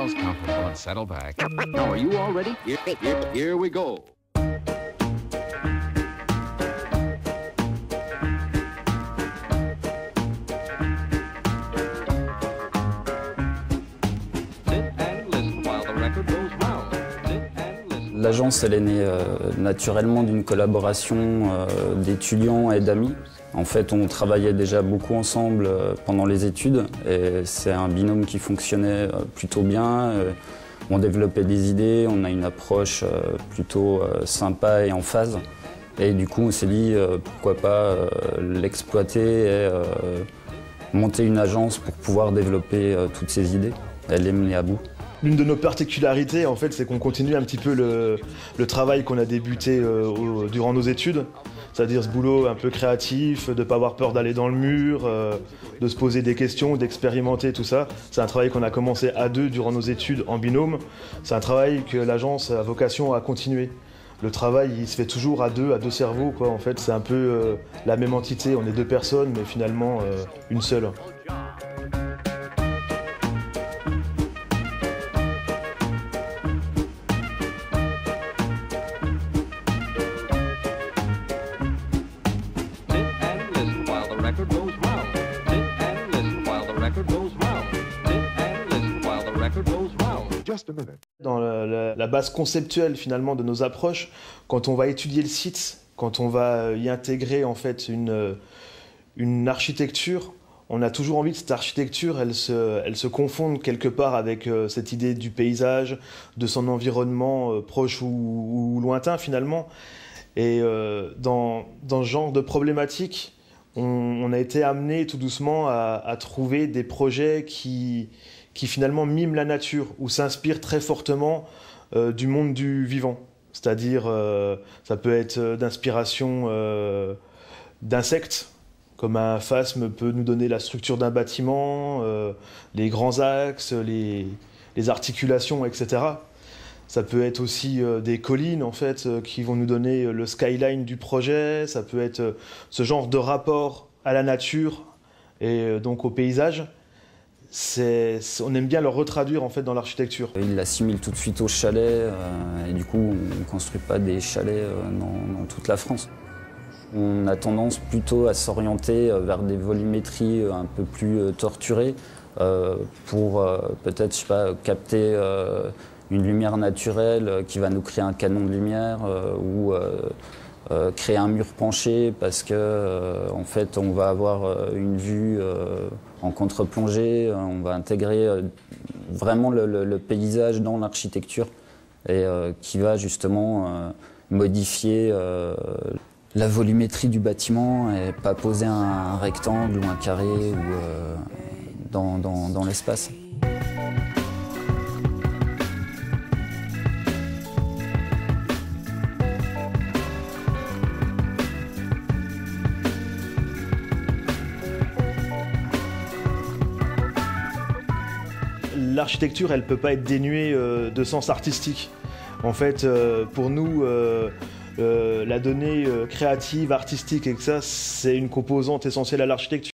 yourselves comfortable and settle back. Now, are you all ready? Here we go. L'agence, elle est née naturellement d'une collaboration d'étudiants et d'amis. En fait, on travaillait déjà beaucoup ensemble pendant les études et c'est un binôme qui fonctionnait plutôt bien. On développait des idées, on a une approche plutôt sympa et en phase. Et du coup, on s'est dit pourquoi pas l'exploiter et monter une agence pour pouvoir développer toutes ces idées et les mener à bout. L'une de nos particularités, en fait, c'est qu'on continue un petit peu le travail qu'on a débuté durant nos études, c'est-à-dire ce boulot un peu créatif, de ne pas avoir peur d'aller dans le mur, de se poser des questions, d'expérimenter tout ça. C'est un travail qu'on a commencé à deux durant nos études en binôme. C'est un travail que l'agence a vocation à continuer. Le travail, il se fait toujours à deux cerveaux, quoi. En fait, c'est un peu la même entité. On est deux personnes, mais finalement une seule. Dans la base conceptuelle finalement de nos approches, quand on va étudier le site, quand on va y intégrer en fait une architecture, on a toujours envie que cette architecture, elle se confonde quelque part avec cette idée du paysage, de son environnement proche ou lointain finalement. Et dans ce genre de problématique, on a été amené tout doucement à trouver des projets qui finalement miment la nature ou s'inspirent très fortement du monde du vivant. C'est-à-dire, ça peut être d'inspiration d'insectes, comme un phasme peut nous donner la structure d'un bâtiment, les grands axes, les articulations, etc. Ça peut être aussi des collines en fait, qui vont nous donner le skyline du projet. Ça peut être ce genre de rapport à la nature et donc au paysage. On aime bien le retraduire en fait dans l'architecture. Il l'assimile tout de suite au chalet et du coup on ne construit pas des chalets dans toute la France. On a tendance plutôt à s'orienter vers des volumétries un peu plus torturées pour peut-être, je sais pas, capter une lumière naturelle qui va nous créer un canon de lumière ou créer un mur penché parce que en fait on va avoir une vue en contre-plongée, on va intégrer vraiment le paysage dans l'architecture et qui va justement modifier la volumétrie du bâtiment et pas poser un rectangle ou un carré ou dans l'espace. L'architecture, elle ne peut pas être dénuée de sens artistique. En fait, pour nous, la donnée créative, artistique, et que ça, c'est une composante essentielle à l'architecture.